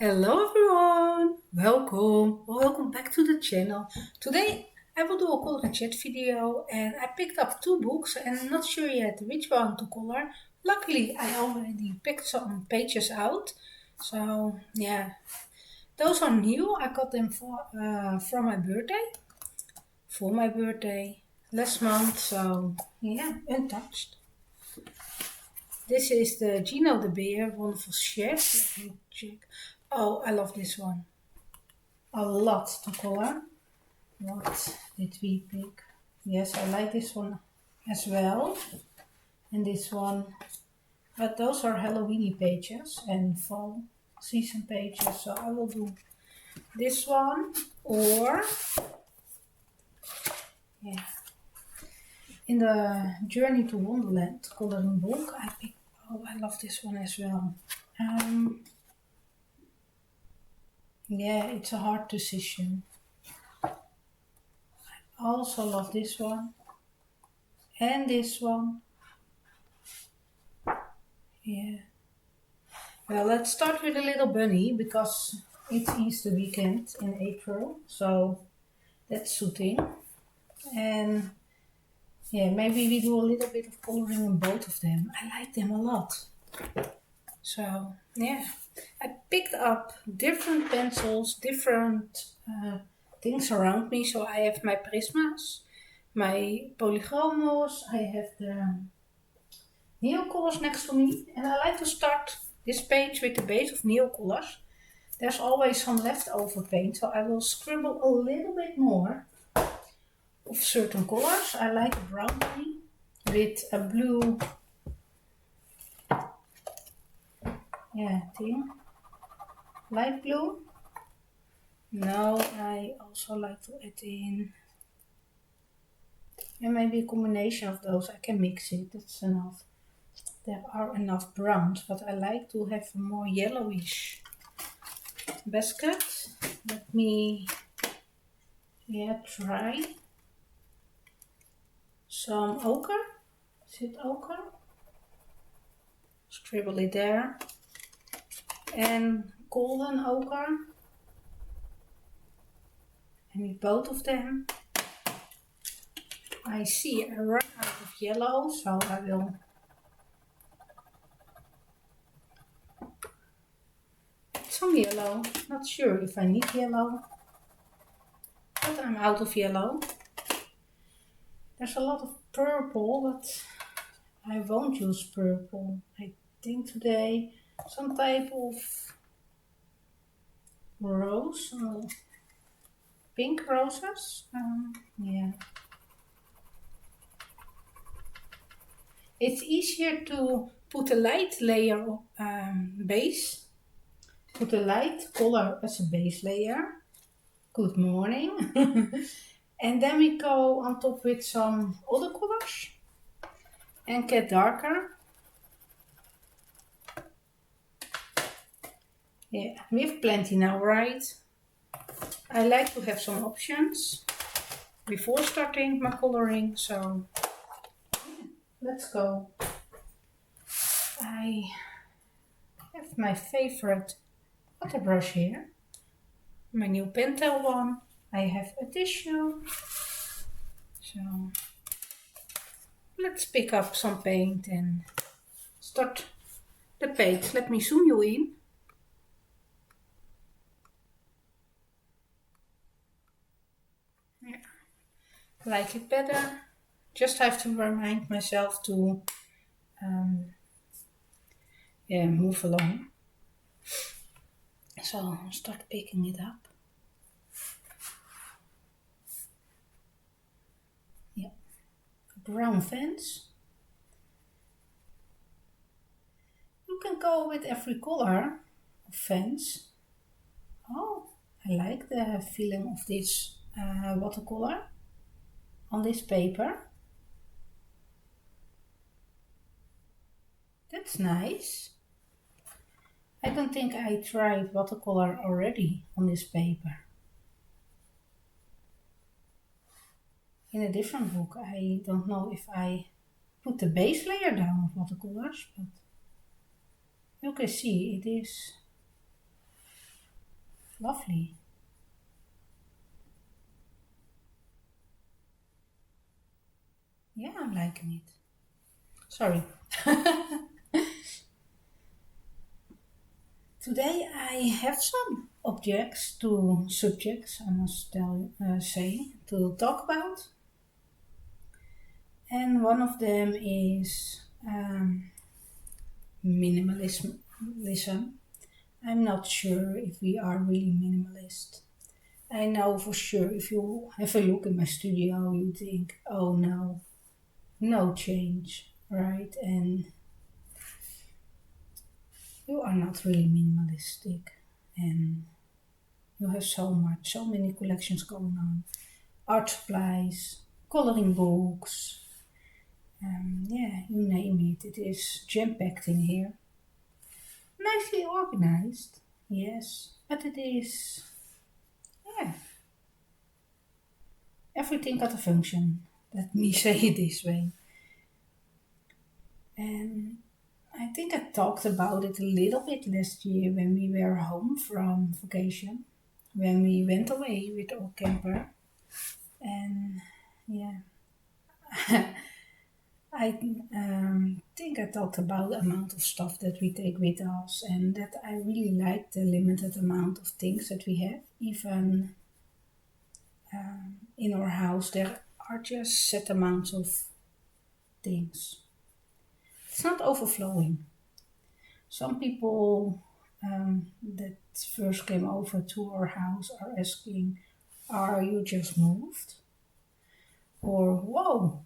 Hello everyone, welcome back to the channel. Today I will do a color and chat video and I picked up two books and I'm not sure yet which one to color. Luckily I already picked some pages out, so yeah, those are new. I got them for my birthday last month, so yeah, untouched. This is the Gino the Bear, Wonderful Chef. Let me check. Oh, I love this one. A lot to color. What did we pick? Yes, I like this one as well. And this one. But those are Halloweeny pages and fall season pages. So I will do this one or yeah. In the Journey to Wonderland coloring book, I picked. Oh, I love this one as well. Yeah, it's a hard decision. I also love this one and this one. Yeah. Well, let's start with a little bunny because it's Easter weekend in April, so that's suiting. And yeah, maybe we do a little bit of coloring on both of them. I like them a lot. So yeah, I picked up different pencils, different things around me. So I have my Prismas, my Polychromos, I have the Neocolors next to me, and I like to start this page with the base of Neocolors. There's always some leftover paint, so I will scribble a little bit more of certain colors. I like a brown one with a blue thing, light blue. Now I also like to add in, and maybe a combination of those. I can mix it, that's enough. There are enough browns, but I like to have a more yellowish basket. Let me try some ochre. Is it ochre? Scribble it there. And golden ochre. I need both of them. I see I run out of yellow, so I will add some yellow. Not sure if I need yellow, but I'm out of yellow. There's a lot of purple, but I won't use purple. I think today some type of rose, pink roses. Yeah. It's easier to put a light layer base. Put a light color as a base layer. Good morning. And then we go on top with some other colors and get darker. Yeah, we have plenty now, right? I like to have some options before starting my coloring, so let's go. I have my favorite water brush here, my new Pentel one. I have a tissue, so let's pick up some paint and start the page. Let me zoom you in. Yeah, like it better. Just have to remind myself to move along. So I'll start picking it up. Yeah, brown fence. You can go with every color of fence. Oh, I like the feeling of this watercolor on this paper. That's nice. I don't think I tried watercolor already on this paper. In a different book, I don't know if I put the base layer down of watercolors, but you can see it is Lovely. Yeah, I'm liking it. Sorry. Today I have some objects to subjects, I must say, to talk about. And one of them is minimalism. I'm not sure if we are really minimalist. I know for sure if you have a look in my studio, you think, oh no, no change, right? And you are not really minimalistic. And you have so many collections going on. Art supplies, coloring books, yeah, you name it. It is jam-packed in here. Nicely organized, yes, but it is, yeah, everything got a function. Let me say it this way. And I think I talked about it a little bit last year when we were home from vacation, when we went away with our camper. And yeah, I think I talked about the amount of stuff that we take with us, and that I really like the limited amount of things that we have. Even in our house, there are just set amounts of things. It's not overflowing. Some people that first came over to our house are asking, are you just moved? Or, whoa,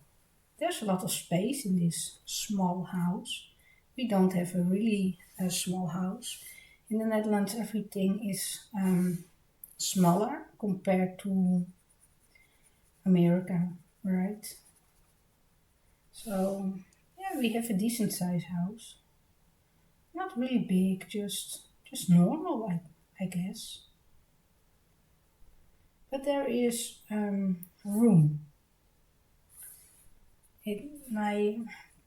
there's a lot of space in this small house. We don't have a really small house. In the Netherlands, everything is smaller compared to America, right? So, yeah, we have a decent sized house. Not really big, just normal, I guess. But there is room. My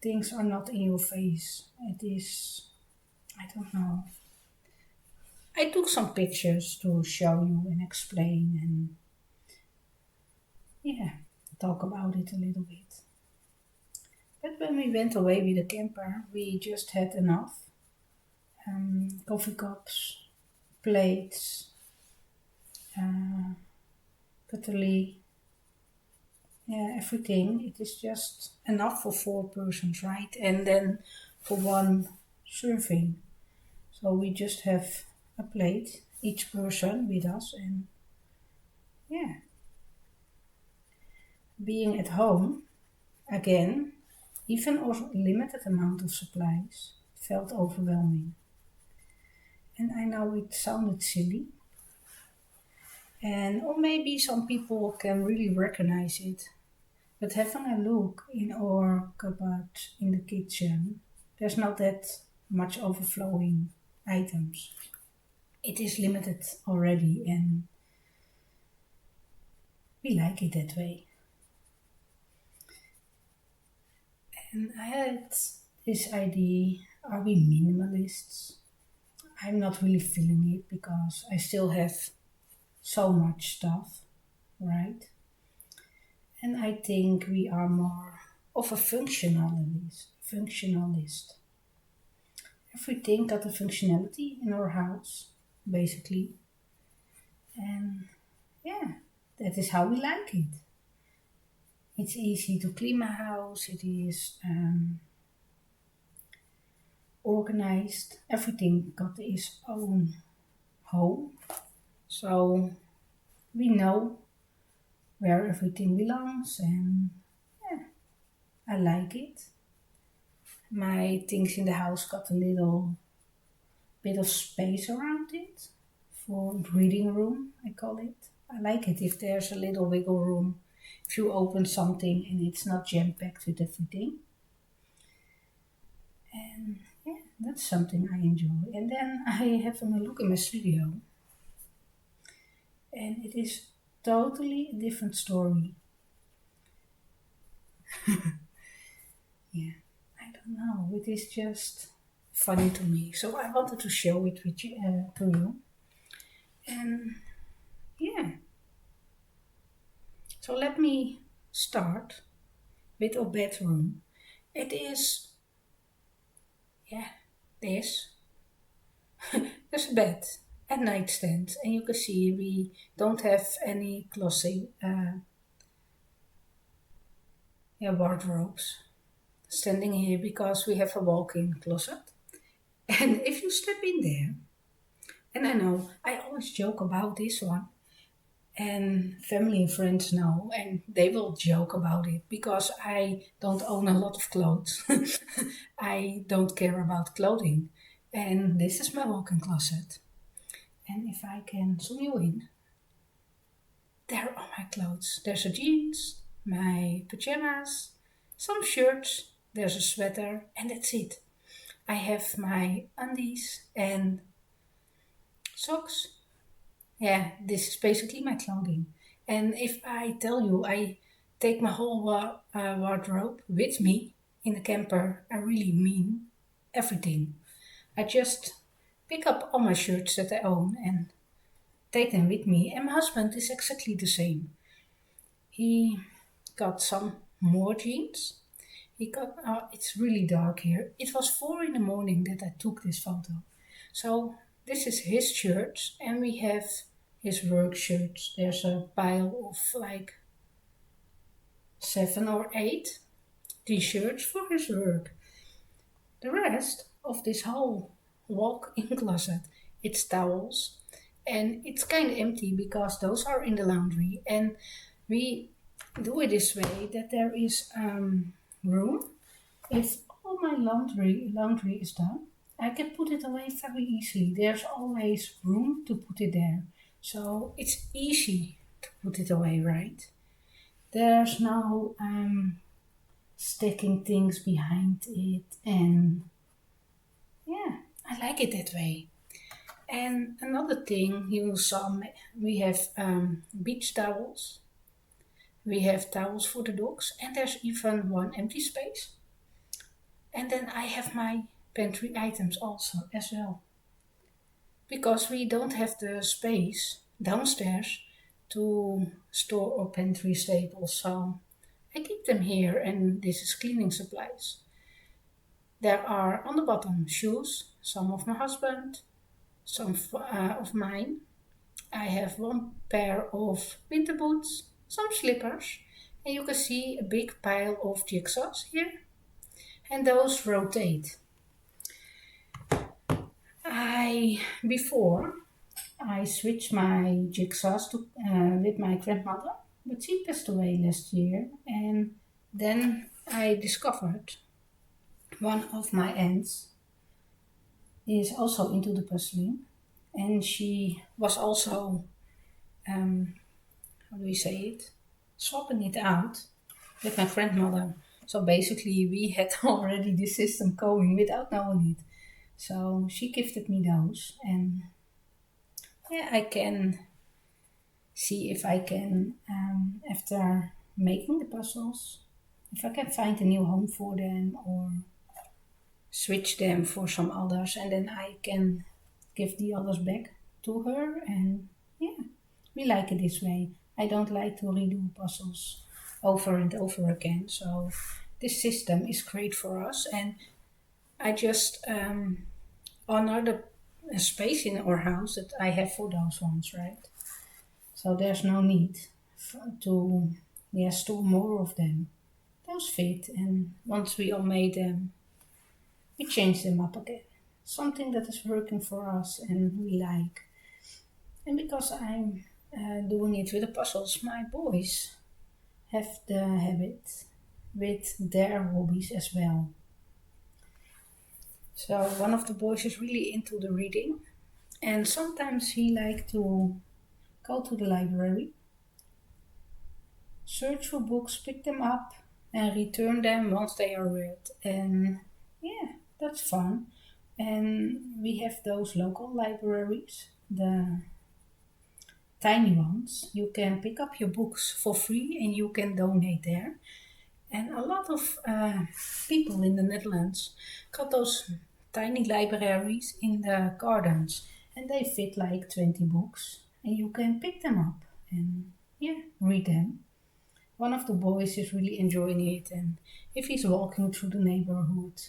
things are not in your face. It is, I don't know. I took some pictures to show you and explain and yeah, talk about it a little bit. But when we went away with the camper, we just had enough coffee cups, plates, cutlery, yeah, everything. It is just enough for 4 persons, right? And then for one serving. So we just have a plate, each person with us, and yeah, being at home again, even a limited amount of supplies felt overwhelming. And I know it sounded silly, and or maybe some people can really recognize it. But having a look in our cupboard in the kitchen, there's not that much overflowing items. It is limited already, and we like it that way. And I had this idea, are we minimalists? I'm not really feeling it because I still have so much stuff, right? And I think we are more of a functionalist. Everything got a functionality in our house, basically. And yeah, that is how we like it. It's easy to clean my house, it is organized, everything got its own home. So we know where everything belongs, and yeah, I like it. My things in the house got a little bit of space around it for breathing room, I call it. I like it if there's a little wiggle room if you open something and it's not jam packed with everything. And yeah, that's something I enjoy. And then I have a look in my studio, and it is totally a different story. Yeah, I don't know. It is just funny to me. So I wanted to show it with you, to you. And yeah, so let me start with our bedroom. It is, yeah, this. There's a bed and nightstand, and you can see we don't have any closet, yeah, wardrobes standing here because we have a walk-in closet. And if you step in there, and I know I always joke about this one, and family and friends know, and they will joke about it because I don't own a lot of clothes. I don't care about clothing. And this is my walk-in closet. And if I can zoom you in, there are my clothes. There's a jeans, my pajamas, some shirts, there's a sweater, and that's it. I have my undies and socks. Yeah, this is basically my clothing. And if I tell you I take my whole wardrobe with me in the camper, I really mean everything. I just pick up all my shirts that I own and take them with me. And my husband is exactly the same. He got some more jeans. He got, it's really dark here. It was 4 in the morning that I took this photo. So this is his shirts, and we have his work shirts. There's a pile of like 7 or 8 t-shirts for his work. The rest of this whole walk-in closet, it's towels, and it's kind of empty because those are in the laundry. And we do it this way that there is room. If all my laundry is done, I can put it away very easily. There's always room to put it there. So it's easy to put it away, right? There's no sticking things behind it, and yeah, I like it that way. And another thing you saw, we have beach towels, we have towels for the dogs, and there's even one empty space. And then I have my pantry items also as well, because we don't have the space downstairs to store our pantry staples. So I keep them here, and this is cleaning supplies. There are on the bottom shoes, some of my husband, some of mine. I have one pair of winter boots, some slippers, and you can see a big pile of jigsaws here, and those rotate. Before I switched my jigsaws to with my grandmother, but she passed away last year, and then I discovered one of my aunts is also into the puzzling, and she was also how do we say it, swapping it out with my grandmother. So basically, we had already the system going without knowing it. So she gifted me those, and yeah, I can see if I can, after making the puzzles, if I can find a new home for them or switch them for some others, and then I can give the others back to her. And yeah, we like it this way. I don't like to redo puzzles over and over again. So this system is great for us, and I just honor the space in our house that I have for those ones, right? So there's no need to store more of them. Those fit, and once we all made them, we change them up again. Something that is working for us and we like. And because I'm doing it with the puzzles, my boys have the habit with their hobbies as well. So one of the boys is really into the reading, and sometimes he like to go to the library, search for books, pick them up, and return them once they are read. And yeah, that's fun. And we have those local libraries, the tiny ones. You can pick up your books for free and you can donate there. And a lot of people in the Netherlands got those tiny libraries in the gardens. and they fit like 20 books, and you can pick them up and yeah, read them. One of the boys is really enjoying it, and if he's walking through the neighborhood,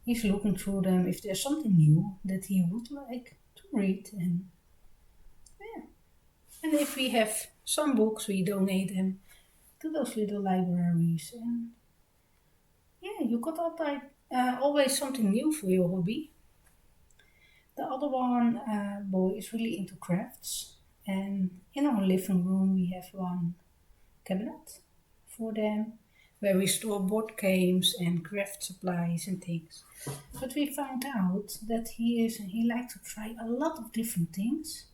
he's looking through them if there's something new that he would like to read. And yeah, and if we have some books, we donate them to those little libraries. And yeah, you got always something new for your hobby. The other one boy is really into crafts, and in our living room we have one cabinet for them where we store board games and craft supplies and things. But we found out that he likes to try a lot of different things,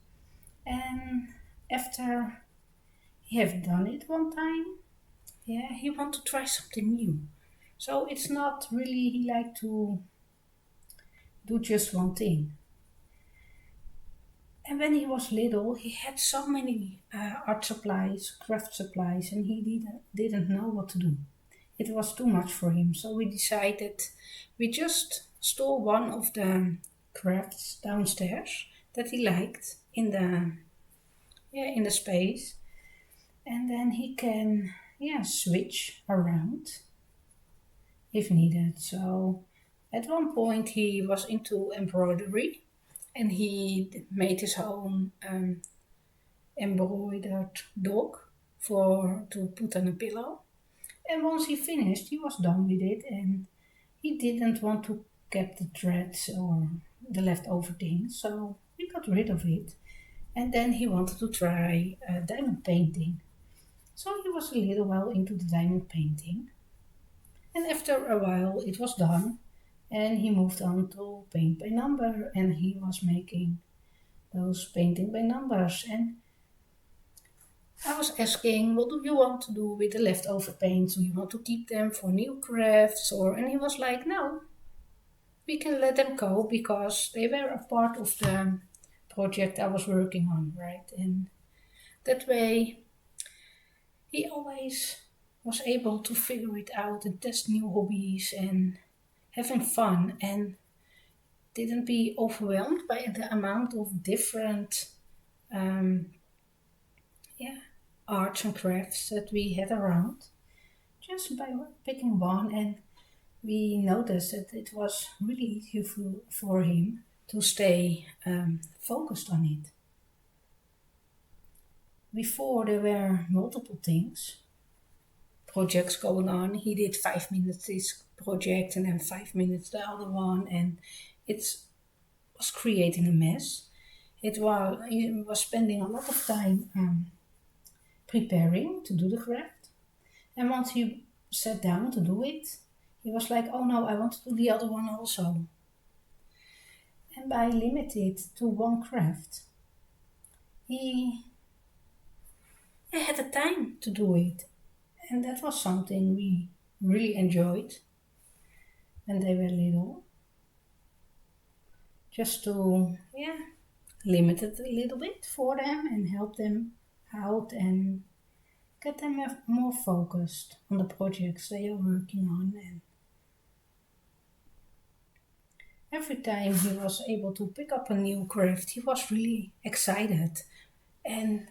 and after he have done it one time, yeah, he want to try something new. So it's not really he like to do just one thing. And when he was little, he had so many art supplies, craft supplies, and he didn't know what to do. It was too much for him, so we decided we just store one of the crafts downstairs that he liked in the space, and then he can switch around if needed. So at one point he was into embroidery, and he made his own embroidered dog for to put on a pillow. And once he finished, he was done with it, and he didn't want to keep the threads or the leftover things, so he got rid of it. And then he wanted to try diamond painting. So he was a little while into the diamond painting. And after a while, it was done, and he moved on to paint by number, and he was making those painting by numbers. And I was asking, what do you want to do with the leftover paints? Do you want to keep them for new crafts? And he was like, no, we can let them go because they were a part of the project I was working on, right? And that way, he always was able to figure it out and test new hobbies and having fun, and didn't be overwhelmed by the amount of different um, yeah, arts and crafts that we had around. Just by picking one, and we noticed that it was really easy for him to stay focused on it. Before there were multiple things, projects going on. He did 5 minutes this project and then 5 minutes the other one, and it was creating a mess. He was spending a lot of time preparing to do the craft, and once he sat down to do it, he was like, "Oh no, I want to do the other one also." And by limited to one craft, he had the time to do it, and that was something we really enjoyed when they were little. Just to limit it a little bit for them and help them out and get them more focused on the projects they are working on. And every time he was able to pick up a new craft, he was really excited, and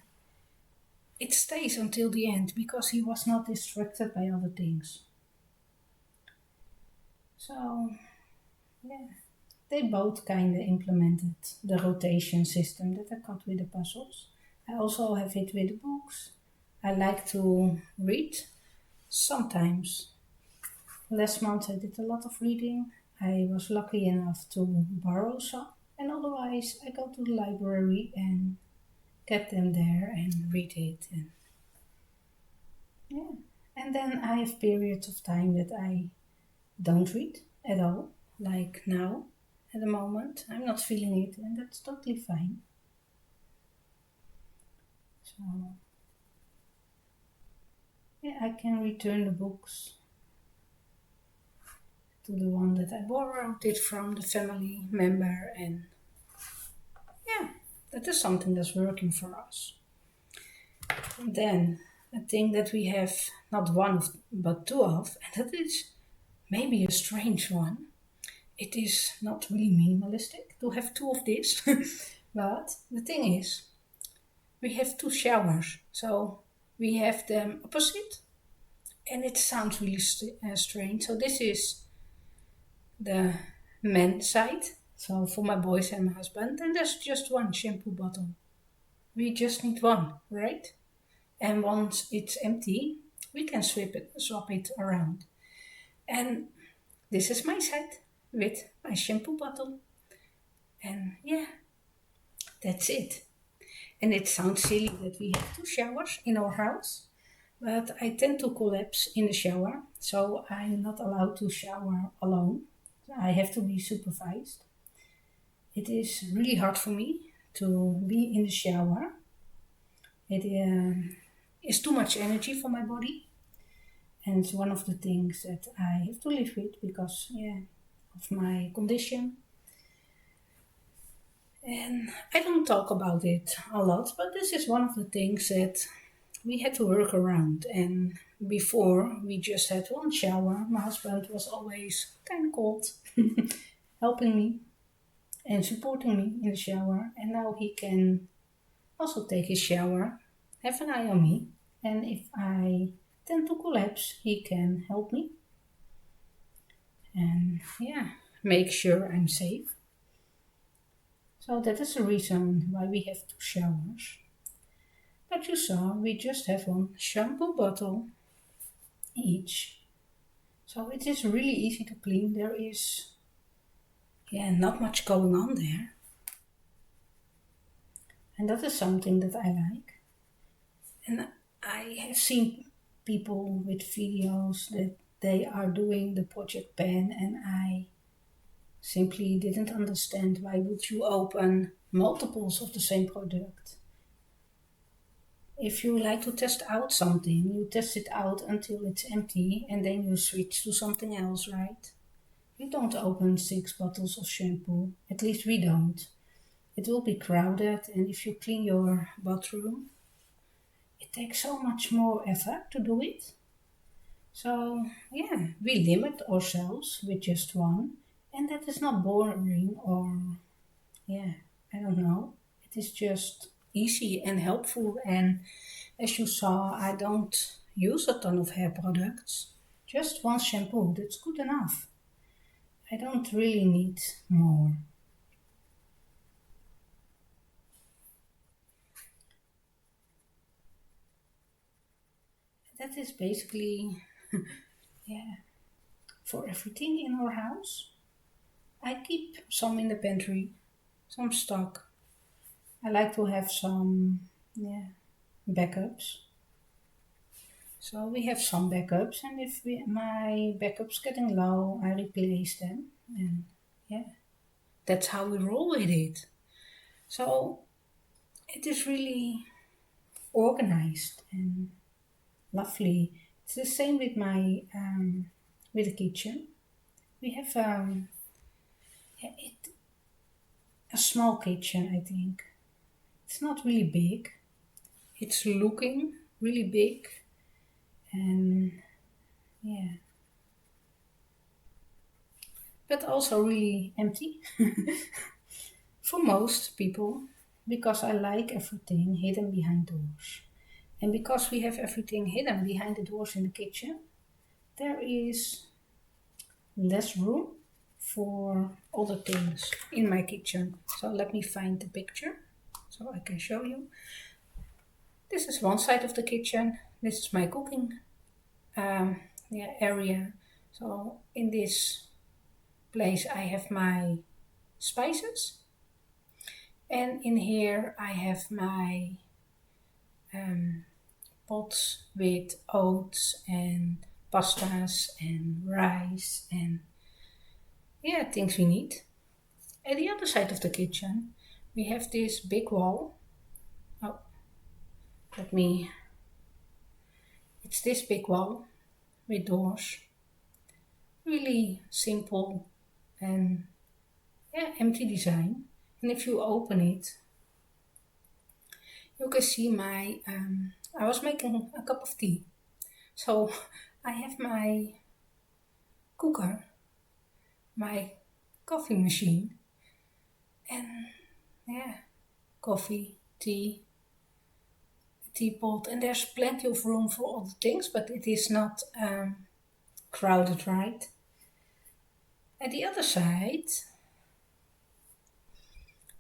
it stays until the end because he was not distracted by other things. So yeah, they both kind of implemented the rotation system that I got with the puzzles. I also have it with the books. I like to read sometimes. Last month I did a lot of reading. I was lucky enough to borrow some, and otherwise I go to the library and get them there and read it. And yeah, and then I have periods of time that I don't read at all, like now. At the moment, I'm not feeling it, and that's totally fine. So yeah, I can return the books to the one that I borrowed it from the family member, and yeah, that is something that's working for us. And then a thing that we have not one of, but two of, and that is maybe a strange one. It is not really minimalistic to have two of this, But the thing is, we have two showers, so we have them opposite, and it sounds really strange. So this is the men's side, so for my boys and my husband, and there's just one shampoo bottle. We just need one, right? And once it's empty, we can swap it around. And this is my side with my shampoo bottle. And yeah, that's it. And it sounds silly that we have two showers in our house, but I tend to collapse in the shower, so I'm not allowed to shower alone. I have to be supervised. It is really hard for me to be in the shower. It is too much energy for my body, and it's one of the things that I have to live with because, yeah, of my condition. And I don't talk about it a lot, but this is one of the things that we had to work around. And before we just had one shower, my husband was always kind of cold, helping me and supporting me in the shower. And now he can also take his shower, have an eye on me, and if I tend to collapse, he can help me and, yeah, make sure I'm safe. So that is the reason why we have two showers. But you saw, we just have one shampoo bottle each. So it is really easy to clean. There is, yeah, not much going on there. And that is something that I like. And I have seen people with videos that they are doing the project pen, and I simply didn't understand why would you open multiples of the same product. If you like to test out something, you test it out until it's empty and then you switch to something else, right? You don't open 6 bottles of shampoo. At least we don't. It will be crowded, and if you clean your bathroom, it takes so much more effort to do it. So, yeah, we limit ourselves with just one, and that is not boring or, yeah, I don't know. It is just easy and helpful. And as you saw, I don't use a ton of hair products. Just one shampoo, that's good enough. I don't really need more. That is basically, yeah, for everything in our house. I keep some in the pantry, some stock. I like to have some, yeah, backups. So we have some backups, and if my backups getting low, I replace them. And yeah, that's how we roll with it. So it is really organized and lovely. It's the same with my with the kitchen. We have yeah, a small kitchen, I think. It's not really big. It's looking really big, and yeah, but also really empty for most people because I like everything hidden behind doors. And because we have everything hidden behind the doors in the kitchen, there is less room for other things in my kitchen. So let me find the picture so I can show you. This is one side of the kitchen. This is my cooking yeah, area. So in this place I have my spices, and in here I have my um, pots with oats and pastas and rice and, yeah, things we need. At the other side of the kitchen, we have this big wall. Oh, let me. It's this big wall with doors. Really simple and, yeah, empty design. And if you open it, you can see my. I was making a cup of tea, so I have my cooker, my coffee machine, and, yeah, coffee, teapot, and there's plenty of room for all the things, but it is not crowded, right? At the other side,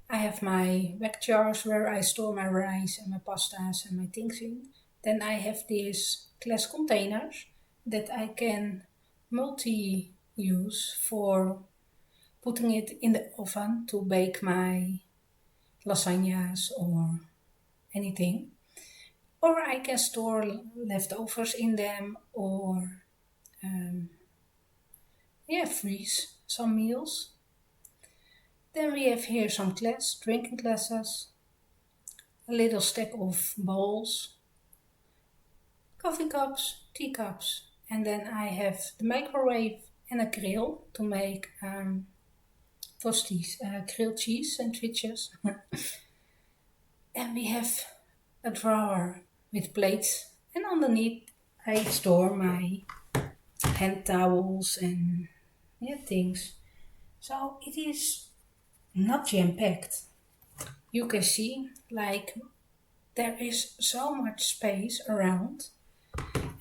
I have my wet jars where I store my rice and my pastas and my things in. Then I have these glass containers that I can multi-use for putting it in the oven to bake my lasagnas or anything. Or I can store leftovers in them or freeze some meals. Then we have here some drinking glasses, a little stack of bowls, coffee cups, teacups, and then I have the microwave and a grill to make toasties, grilled cheese sandwiches. And we have a drawer with plates, and underneath I store my hand towels and things. So it is not jam-packed. You can see like there is so much space around,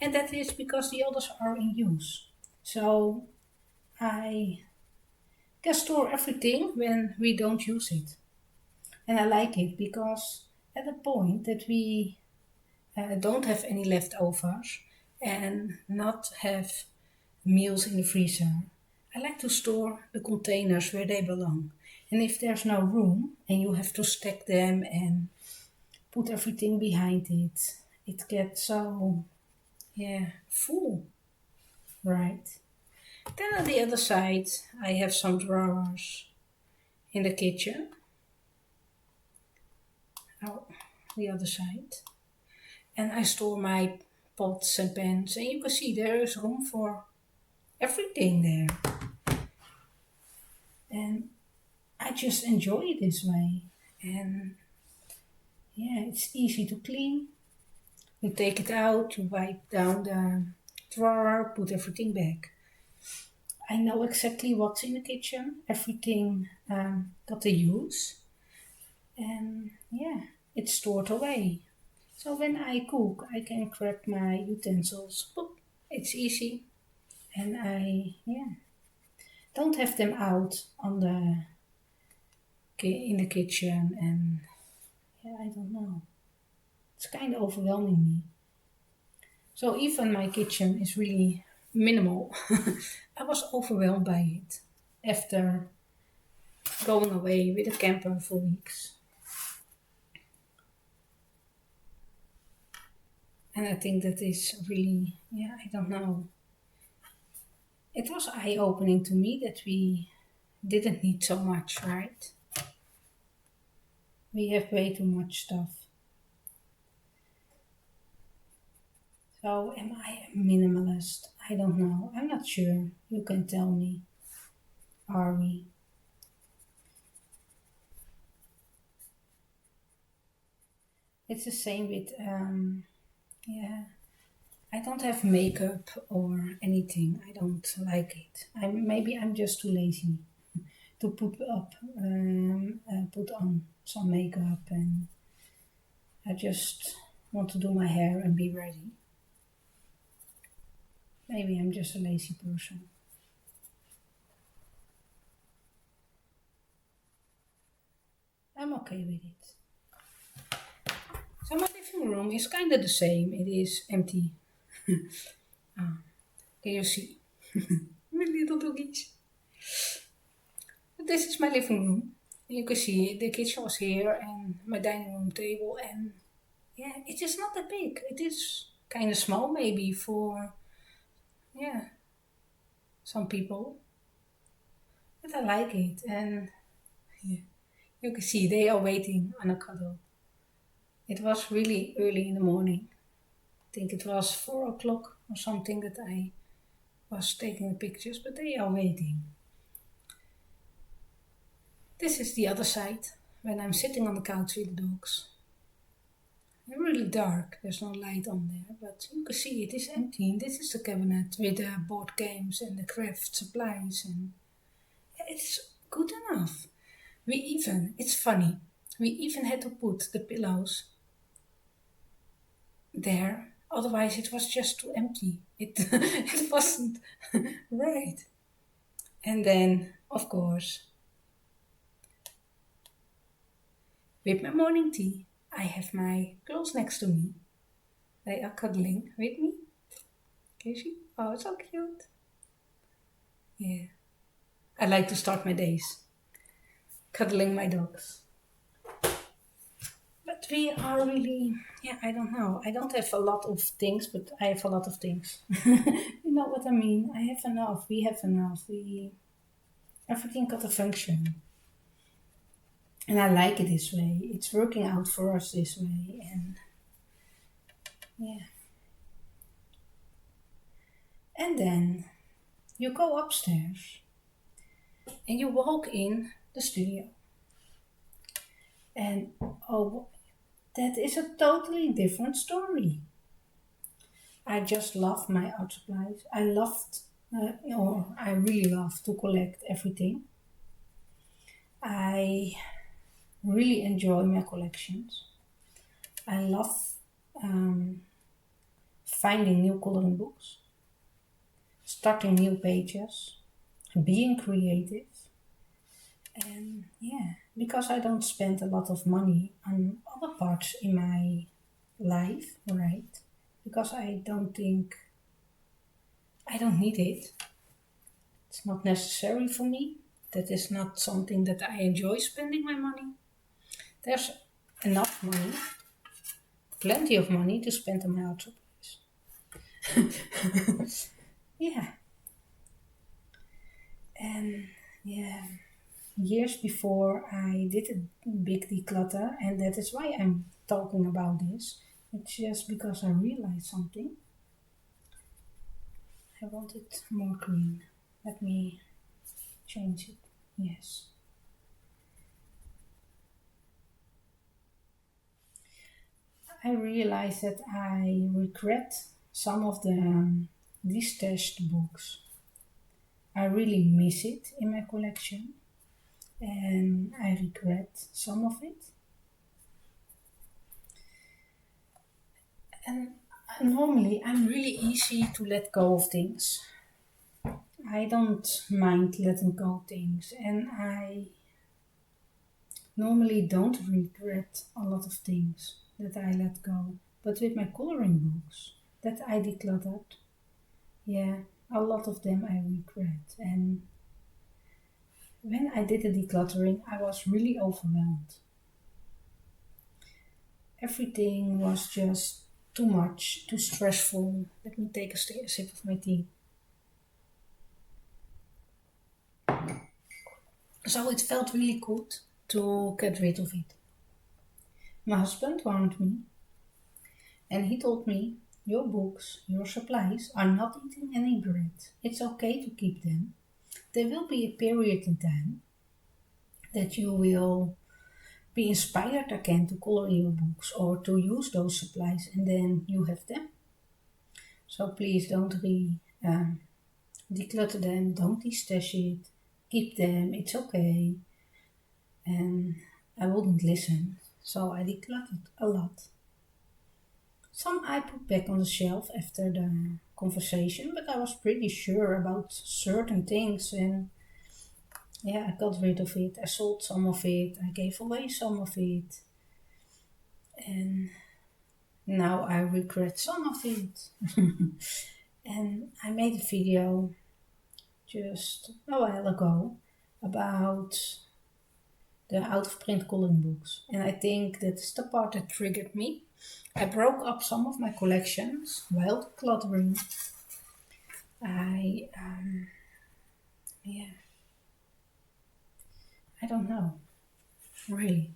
and that is because the others are in use. So I can store everything when we don't use it. And I like it because at the point that we don't have any leftovers and not have meals in the freezer, I like to store the containers where they belong. And if there's no room and you have to stack them and put everything behind it, it gets so, full, right? Then on the other side, I have some drawers in the kitchen. Oh, the other side. And I store my pots and pans, and you can see there is room for everything there. And I just enjoy it this way. And it's easy to clean. You take it out, you wipe down the drawer, put everything back. I know exactly what's in the kitchen, everything that they use. And it's stored away. So when I cook, I can grab my utensils. Boop, it's easy. And I don't have them out on in the kitchen, and I don't know. It's kind of overwhelming me. So even my kitchen is really minimal. I was overwhelmed by it after going away with a camper for weeks. And I think that is really, I don't know. It was eye-opening to me that we didn't need so much, right? We have way too much stuff. So am I a minimalist? I don't know. I'm not sure. You can tell me. Are we? It's the same with, I don't have makeup or anything. I don't like it. Maybe I'm just too lazy to put on some makeup, and I just want to do my hair and be ready. Maybe I'm just a lazy person. I'm okay with it. So my living room is kind of the same. It is empty. Can you see? My little doggies. But this is my living room. You can see the kitchen was here and my dining room table, and it is not that big. It is kind of small maybe for some people, but I like it. And you can see they are waiting on a cuddle. It was really early in the morning. I think it was 4 o'clock or something that I was taking the pictures, but they are waiting. This is the other side when I'm sitting on the couch with the dogs. It's really dark, there's no light on there, but you can see it is empty. And this is the cabinet with the board games and the craft supplies, and it's good enough. It's funny. We even had to put the pillows there, otherwise it was just too empty. It wasn't right. And then, of course, with my morning tea, I have my girls next to me. They are cuddling with me. Can you see? Oh, it's so cute. Yeah. I like to start my days cuddling my dogs. But we are really, yeah, I don't know. I don't have a lot of things, but I have a lot of things. You know what I mean? I have enough. We have enough. Everything got a function. And I like it this way. It's working out for us this way. And yeah. And then you go upstairs and you walk in the studio. And oh, that is a totally different story. I just love my art supplies. I really love to collect everything. I really enjoy my collections. I love um, finding new coloring books, starting new pages, being creative. And yeah, because I don't spend a lot of money on other parts in my life, right? Because I don't think I don't need it. It's not necessary for me. That is not something that I enjoy spending my money. There's enough money, plenty of money to spend on my art supplies. Yeah, and yeah, years before I did a big declutter, and that is why I'm talking about this. It's just because I realized something. I want it more green. Let me change it. Yes. I realized that I regret some of the destashed books. I really miss it in my collection and I regret some of it. And normally I'm really easy to let go of things. I don't mind letting go of things and I normally don't regret a lot of things that I let go. But with my coloring books that I decluttered, yeah, a lot of them I regret. And when I did the decluttering, I was really overwhelmed. Everything was just too much, too stressful. Let me take a sip of my tea. So it felt really good to get rid of it. My husband warned me and he told me, your books, your supplies are not eating any bread. It's okay to keep them. There will be a period in time that you will be inspired again to color your books or to use those supplies and then you have them. So please don't declutter them, don't destash it, keep them, it's okay. And I wouldn't listen, so I decluttered a lot. Some I put back on the shelf after the conversation, but I was pretty sure about certain things and yeah, I got rid of it. I sold some of it, I gave away some of it, and now I regret some of it. And I made a video just a while ago about the out of print coloring books, and I think that's the part that triggered me. I broke up some of my collections while decluttering. I, yeah, I don't know, really.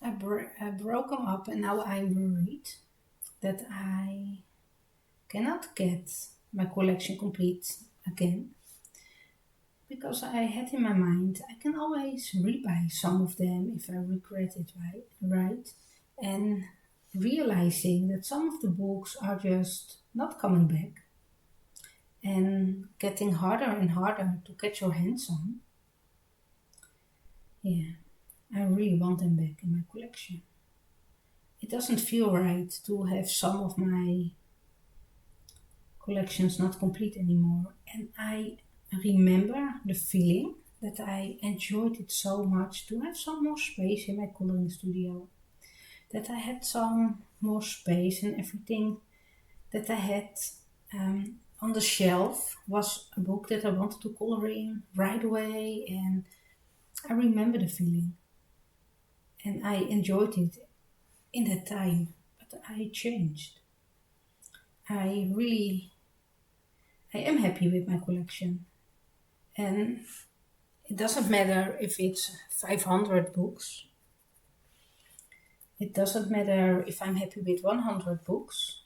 I broke them up and now I'm worried that I cannot get my collection complete again because I had in my mind I can always rebuy some of them if I regret it, right? And realizing that some of the books are just not coming back and getting harder and harder to get your hands on. Yeah, I really want them back in my collection. It doesn't feel right to have some of my collections not complete anymore. And I remember the feeling that I enjoyed it so much to have some more space in my coloring studio. That I had some more space and everything that I had on the shelf was a book that I wanted to color in right away. And I remember the feeling and I enjoyed it in that time. But I changed. I really, I am happy with my collection. And it doesn't matter if it's 500 books. It doesn't matter if I'm happy with 100 books.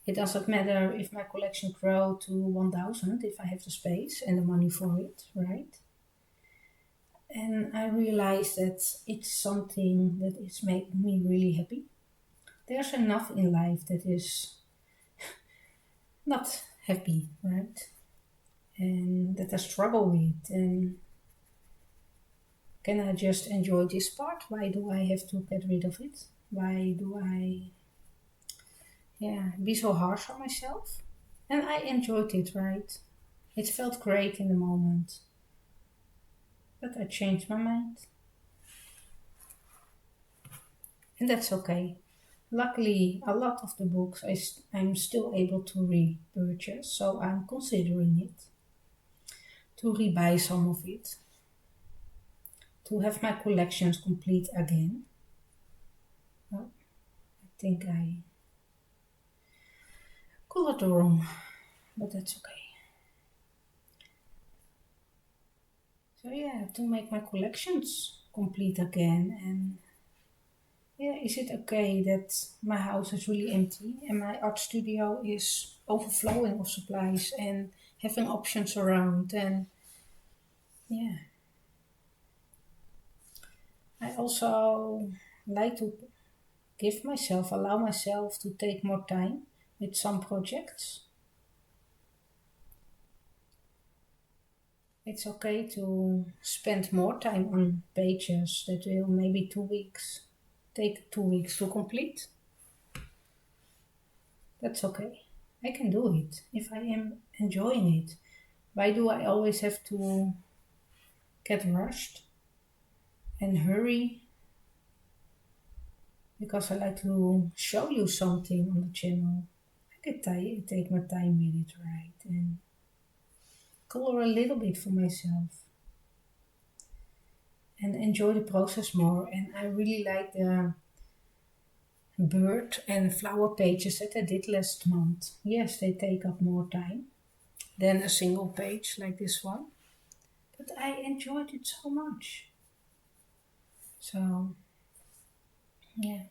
It doesn't matter if my collection grow to 1000 if I have the space and the money for it, right? And I realize that it's something that is making me really happy. There's enough in life that is not happy, right? And that I struggle with. And can I just enjoy this part? Why do I have to get rid of it? Why do I, yeah, be so harsh on myself? And I enjoyed it, right? It felt great in the moment. But I changed my mind. And that's okay. Luckily, a lot of the books I'm still able to repurchase, so I'm considering it to rebuy some of it, to have my collections complete again. Well, I think I colored the wrong, but that's okay. So yeah, to make my collections complete again. And yeah, is it okay that my house is really empty and my art studio is overflowing of supplies and having options around? And yeah, I also like to allow myself to take more time with some projects. It's okay to spend more time on pages that will maybe 2 weeks take 2 weeks to complete. That's okay. I can do it if I am enjoying it. Why do I always have to get rushed and hurry? Because I like to show you something on the channel. I can take my time with it, right? And color a little bit for myself and enjoy the process more. And I really like the bird and flower pages that I did last month. Yes, they take up more time than a single page like this one, but I enjoyed it so much. So, yeah.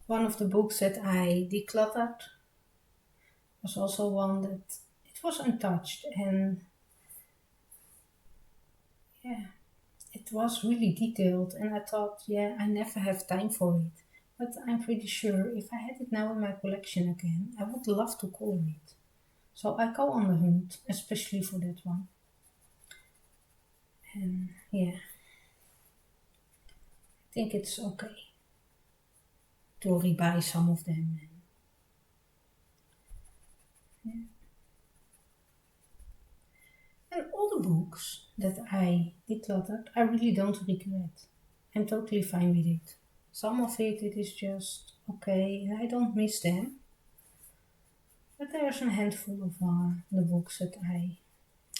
One of the books that I decluttered was also one that it was untouched and yeah, it was really detailed and I thought, yeah, I never have time for it. But I'm pretty sure if I had it now in my collection again, I would love to color it. So I go on the hunt, especially for that one. And yeah, I think it's okay to rebuy some of them. Yeah. And all the books that I decluttered, I really don't regret. I'm totally fine with it. Some of it is just okay, and I don't miss them. But there's a handful of the books that I,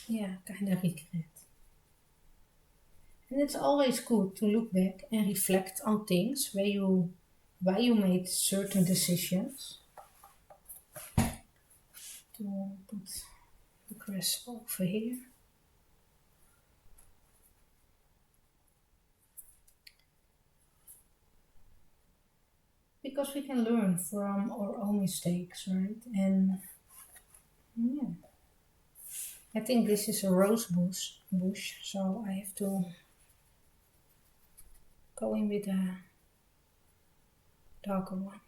yeah, kind of regret. And it's always good to look back and reflect on things why you made certain decisions. To put the crest over here. Because we can learn from our own mistakes, right? And yeah, I think this is a bush, so I have to go in with a darker one.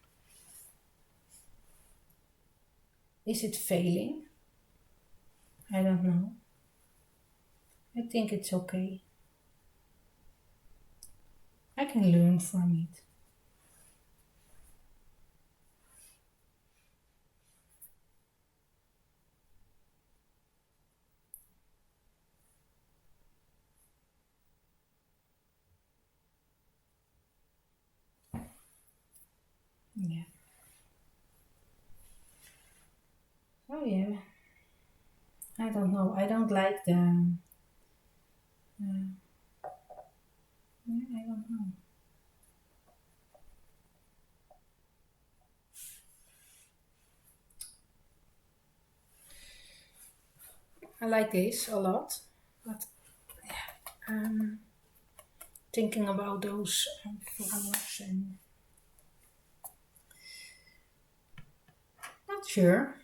Is it failing? I don't know. I think it's okay. can learn from it. Yeah. Oh yeah. I don't know. I don't like the. Yeah, I don't know. I like this a lot, but um, thinking about those flowers and not sure.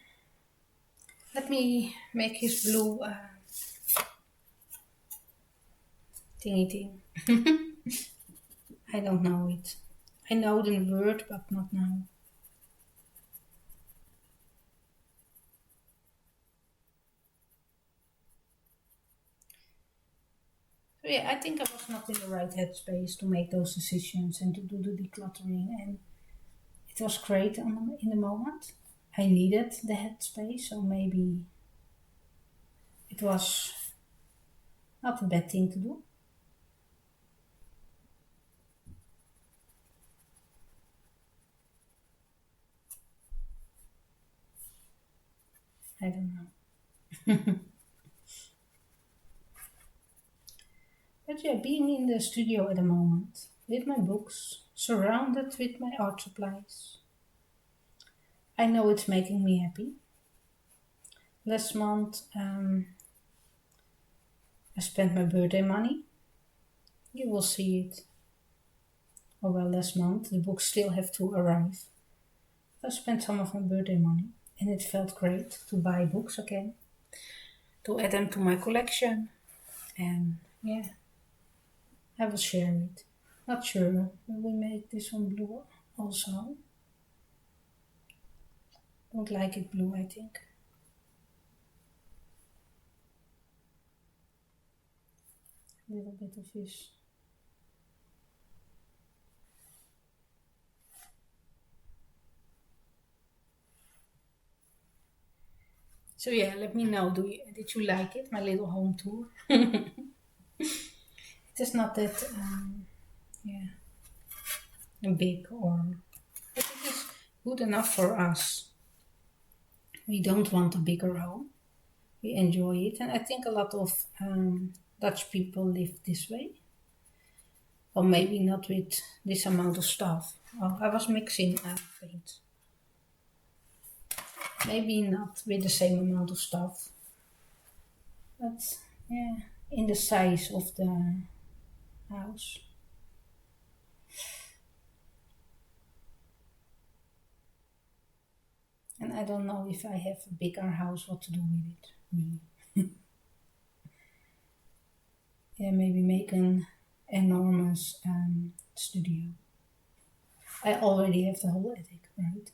Let me make his blue thingy thing. I don't know it. I know the word, but not now. So yeah, I think I was not in the right headspace to make those decisions and to do the decluttering, and it was great in the moment. I needed the headspace, so maybe it was not a bad thing to do. I don't know. But yeah, being in the studio at the moment, with my books, surrounded with my art supplies, I know it's making me happy. Last month, I spent my birthday money. You will see it. Oh well, last month, the books still have to arrive. I spent some of my birthday money, and it felt great to buy books again, to add them to my collection, and yeah, I will share it. Not sure, will we make this one blue also? Don't like it blue, I think. A little bit of this. So yeah, let me know. Did you like it? My little home tour. It is not that yeah big, or but it is good enough for us. We don't want a bigger home. We enjoy it, and I think a lot of Dutch people live this way. Or maybe not with this amount of stuff. Oh, I was mixing paint. Maybe not with the same amount of stuff, but yeah, in the size of the house. And I don't know if I have a bigger house, what to do with it, really. Yeah, maybe make an enormous studio. I already have the whole attic, right?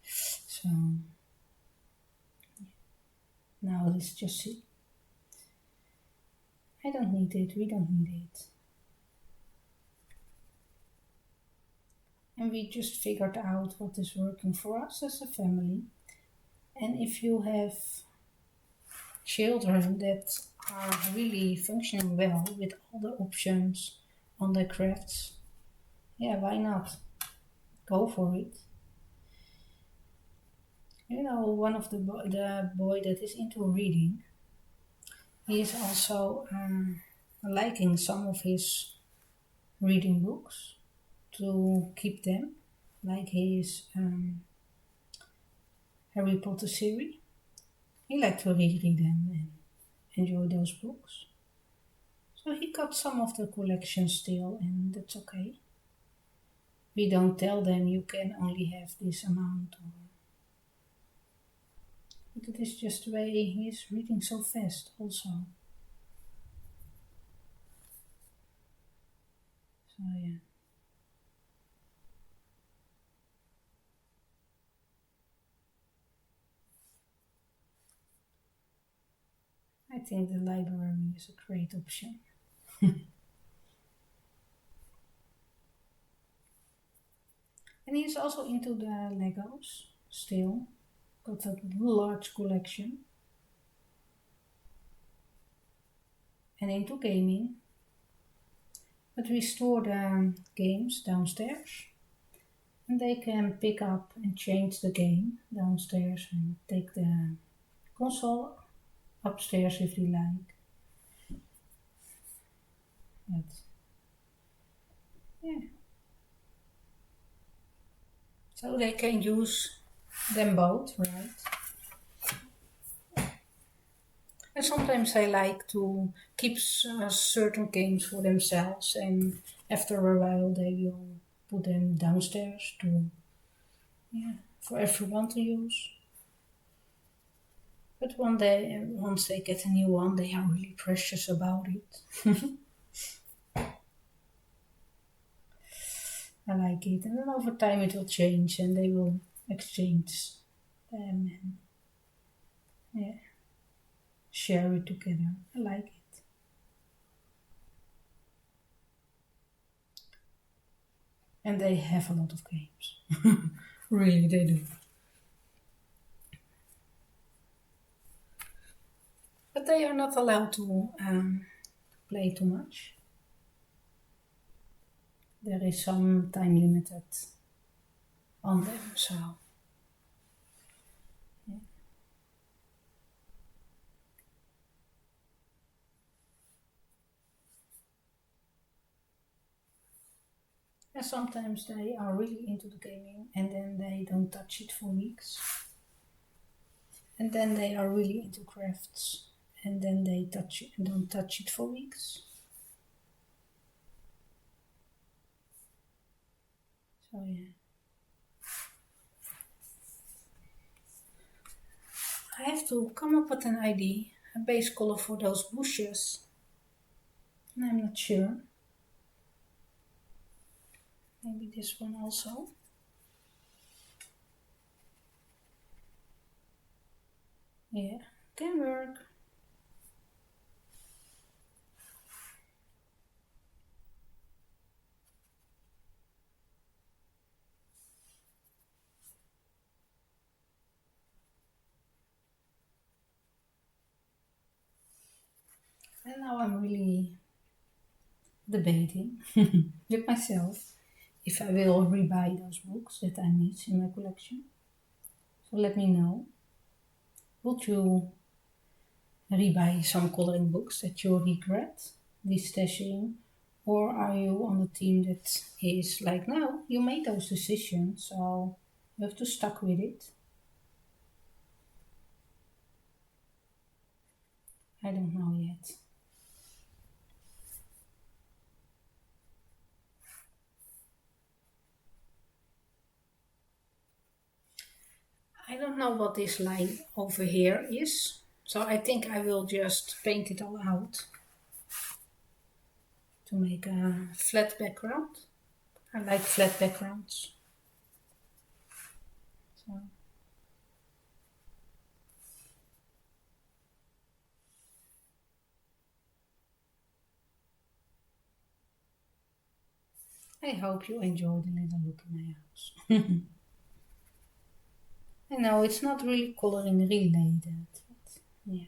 So now let's just see. I don't need it, we don't need it. And we just figured out what is working for us as a family. And if you have children that are really functioning well with all the options on their crafts, yeah, why not? Go for it. You know, one of the boy that is into reading, he is also liking some of his reading books to keep them, like his Harry Potter series. He liked to reread them and enjoy those books. So he got some of the collection still, and that's okay. We don't tell them you can only have this amount, but it is just the way he is reading so fast, also. So yeah, I think the library is a great option. And he's also into the Legos still. Got a large collection. And into gaming. But we store the games downstairs. And they can pick up and change the game downstairs and take the console upstairs if they like. But yeah. So they can use them both, right? And sometimes they like to keep certain games for themselves, and after a while they will put them downstairs for everyone to use. But one day, once they get a new one, they are really precious about it. I like it, and then over time it will change, and they will exchange them and share it together. I like it. And they have a lot of games. Really, they do. But they are not allowed to play too much. There is some time limited on them, so yeah. And sometimes they are really into the gaming and then they don't touch it for weeks. And then they are really into crafts and then they don't touch it for weeks. So yeah. I have to come up with an idea, a base color for those bushes. And I'm not sure. Maybe this one also. Yeah, can work. And now I'm really debating with myself if I will rebuy those books that I miss in my collection. So let me know. Would you rebuy some coloring books that you regret destashing? Or are you on the team that is like, no, you made those decisions, so you have to stuck with it? I don't know yet. I don't know what this line over here is, so I think I will just paint it all out to make a flat background. I like flat backgrounds. So I hope you enjoyed a little look in my house. I know it's not really coloring related, but yeah.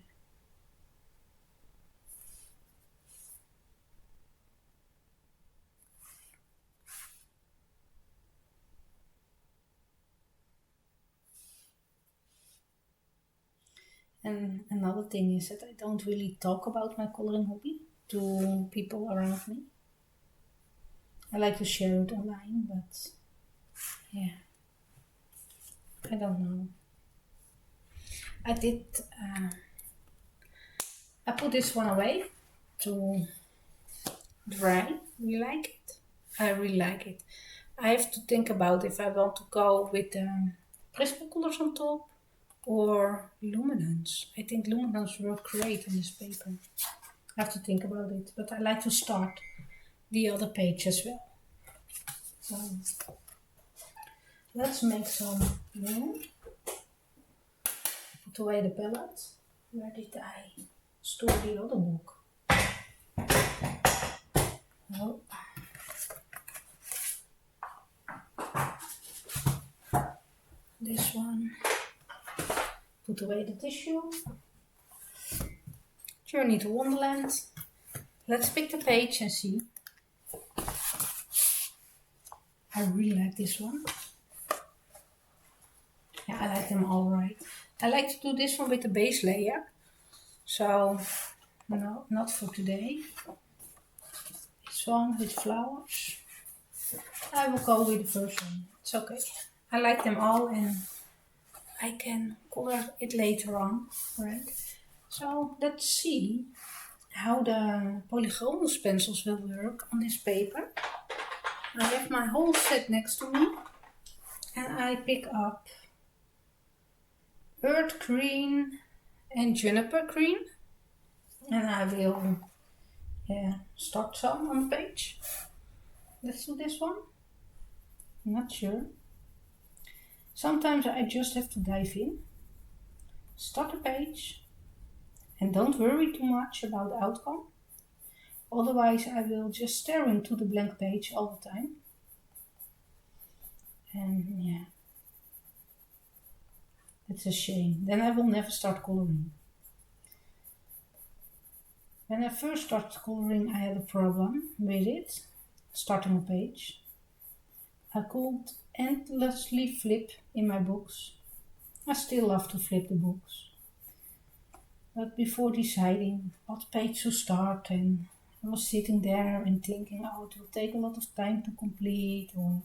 And another thing is that I don't really talk about my coloring hobby to people around me. I like to share it online, but yeah, I don't know. I did, I put this one away to dry. You like it? I really like it. I have to think about if I want to go with Prismacolors on top or luminance. I think luminance work great on this paper. I have to think about it, but I like to start the other page as well. So let's make some room. Put away the palette. Where did I store the other book? Oh. put away the tissue. Journey to Wonderland. Let's pick the page and see. I really like this one. Yeah, I like them all right. I like to do this one with the base layer. So, no, not for today. This one with flowers. I will go with the first one. It's okay. I like them all and I can color it later on, right? So let's see how the polygonal pencils will work on this paper. I have my whole set next to me and I pick up earth green and juniper green and I will start some on the page. Let's do this one. I'm not sure. Sometimes I just have to dive in, start the page, and don't worry too much about the outcome. Otherwise I will just stare into the blank page all the time. And yeah, it's a shame. Then I will never start coloring. When I first started coloring I had a problem with it, starting a page. I could endlessly flip in my books. I still love to flip the books. But before deciding what page to start, and I was sitting there and thinking, oh, it will take a lot of time to complete or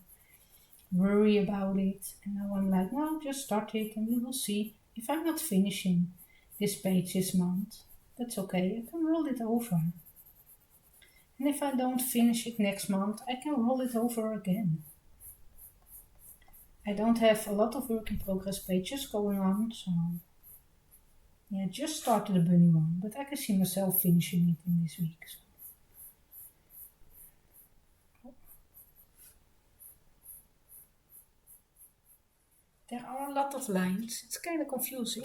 worry about it. And now I'm like, no, just start it and we will see. If I'm not finishing this page this month, that's okay, I can roll it over. And if I don't finish it next month, I can roll it over again. I don't have a lot of work in progress pages going on, so yeah, just started the bunny one, but I can see myself finishing it in this week. So. There are a lot of lines, it's kind of confusing.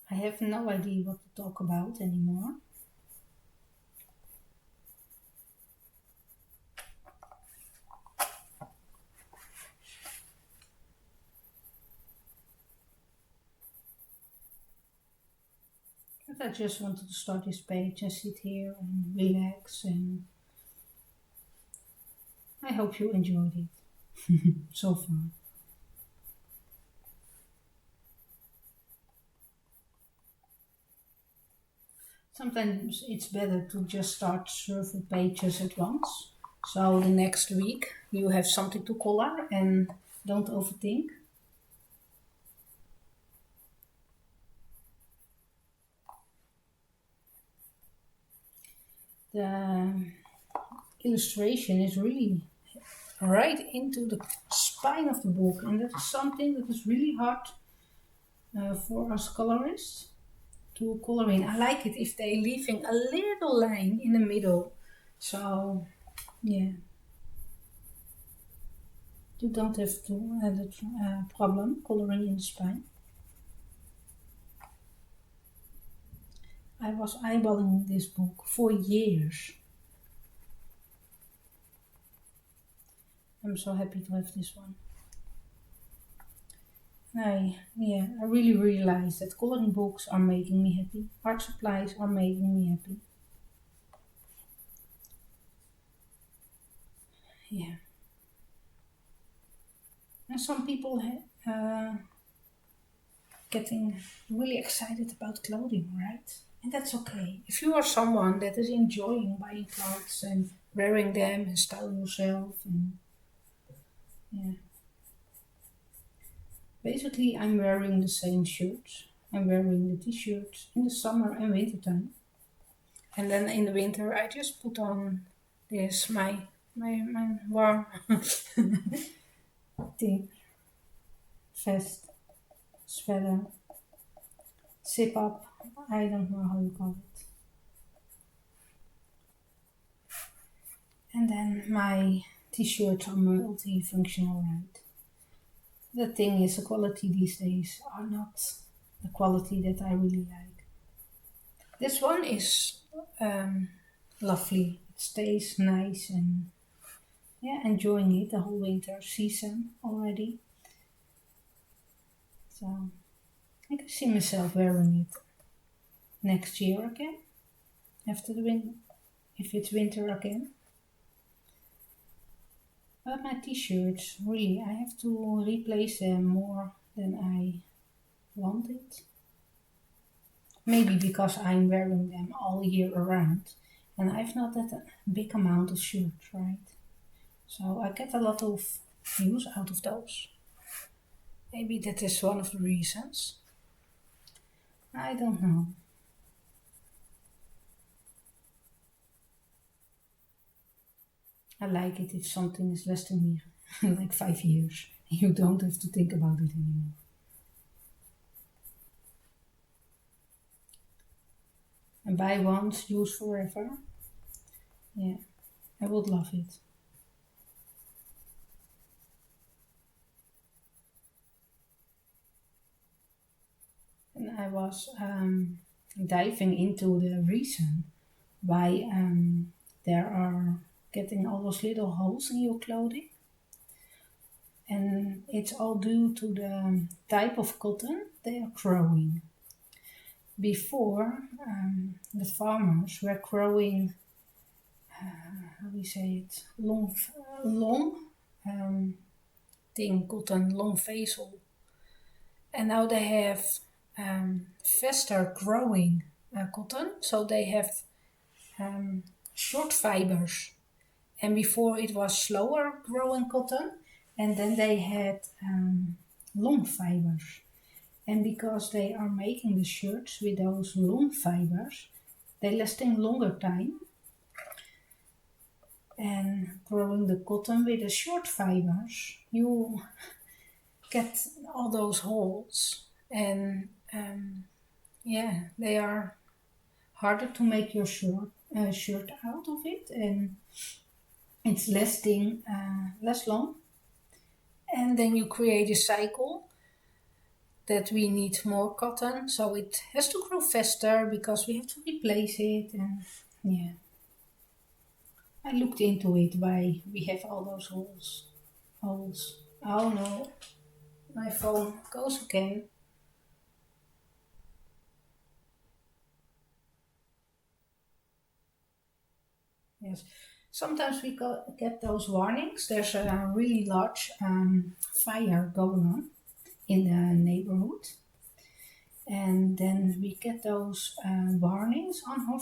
I have no idea what to talk about anymore. But I just wanted to start this page and sit here and relax, and I hope you enjoyed it so far. Sometimes it's better to just start several pages at once. So the next week you have something to color and don't overthink. The illustration is really right into the spine of the book, and that is something that is really hard for us colorists to color in. I like it if they're leaving a little line in the middle, so yeah, you don't have to have a problem coloring in the spine. I was eyeballing this book for years. I'm so happy to have this one. I really realized that coloring books are making me happy. Art supplies are making me happy. Yeah. And some people getting really excited about clothing, right? And that's okay. If you are someone that is enjoying buying clothes and wearing them and styling yourself, and yeah. Basically, I'm wearing the same shirts. I'm wearing the t-shirts in the summer and winter time. And then in the winter, I just put on this, my warm thing, vest, sweater, zip up, I don't know how you call it. And then my t-shirts are multi-functional, right? the thing is, the quality these days are not the quality that I really like. This one is lovely. It stays nice and yeah, enjoying it the whole winter season already. So I can see myself wearing it next year again, after the winter, if it's winter again. But my t-shirts, really, I have to replace them more than I wanted. Maybe because I'm wearing them all year around and I've not that big amount of shirts, right? So I get a lot of use out of those. Maybe that is one of the reasons. I don't know. I like it if something is lasting me like 5 years. You don't have to think about it anymore. And buy once, use forever. Yeah, I would love it. And I was diving into the reason why there are getting all those little holes in your clothing. And it's all due to the type of cotton they are growing. Before, the farmers were growing, how do you say it, long um, thing, cotton, long vezel. And now they have faster growing cotton, so they have short fibers. And before it was slower growing cotton, and then they had long fibers. And because they are making the shirts with those long fibers, they lasting longer time. And growing the cotton with the short fibers, you get all those holes. And yeah, they are harder to make your shirt out of it, and it's lasting less long. And then you create a cycle that we need more cotton, so it has to grow faster because we have to replace it. And yeah, I looked into it why we have all those holes. Oh no, my phone goes again. Yes, sometimes we get those warnings. There's a really large fire going on in the neighborhood, and then we get those warnings on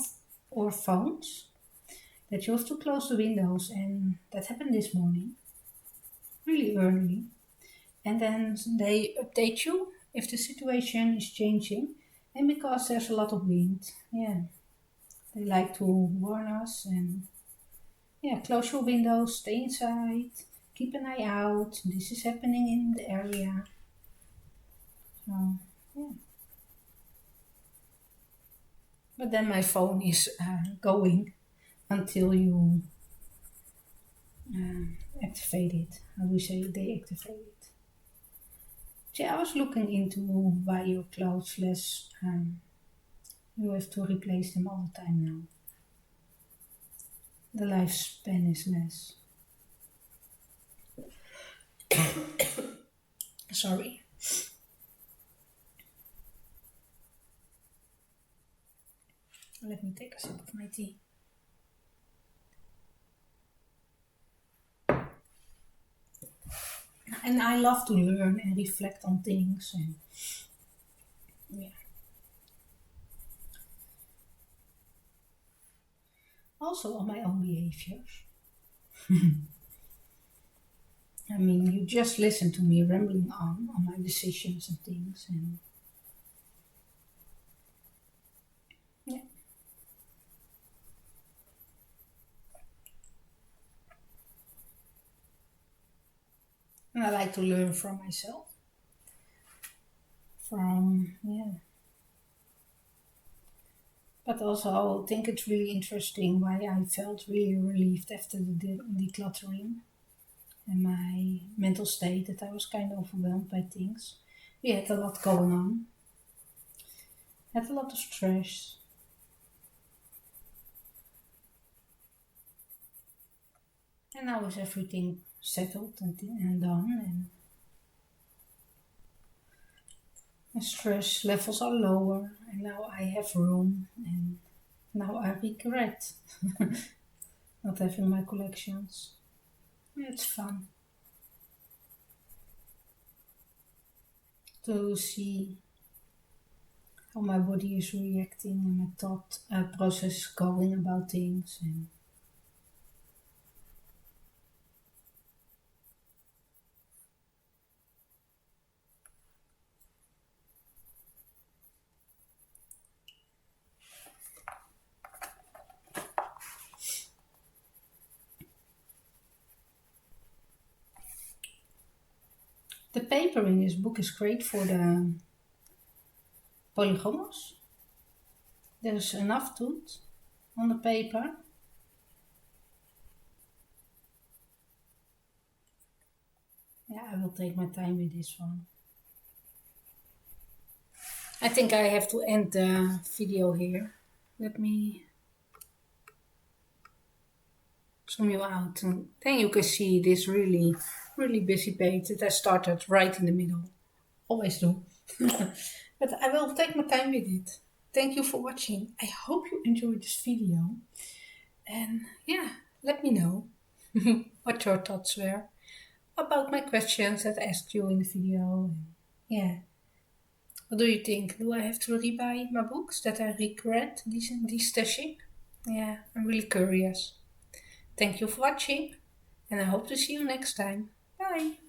our phones that you have to close the windows, and that happened this morning, really early. And then they update you if the situation is changing, and because there's a lot of wind, yeah, they like to warn us. And yeah, close your windows, stay inside, keep an eye out. This is happening in the area. So yeah, but then my phone is going until you activate it. How do we say deactivate it? So yeah, I was looking into why your clothes less. You have to replace them all the time now. The lifespan is less. Sorry. Let me take a sip of my tea. And I love to learn and reflect on things, and yeah. Also on my own behaviors. I mean, you just listen to me rambling on my decisions and things, and yeah. And I like to learn from myself. From yeah. But also I think it's really interesting why I felt really relieved after the decluttering. and my mental state, that I was kind of overwhelmed by things. We had a lot going on, had a lot of stress. And now is everything settled and done, and my stress levels are lower, and now I have room, and now I regret not having my collections. It's fun to see how my body is reacting and my thought process going about things. And the paper in this book is great for the polygons. There's enough to it on the paper. Yeah, I will take my time with this one. I think I have to end the video here. Let me zoom you out, and then you can see this really, really busy page that I started right in the middle. Always do. But I will take my time with it. Thank you for watching. I hope you enjoyed this video. And yeah, let me know what your thoughts were about my questions that I asked you in the video. Yeah. What do you think? Do I have to rebuy my books that I regret these stashing? Yeah, I'm really curious. Thank you for watching, and I hope to see you next time. Bye!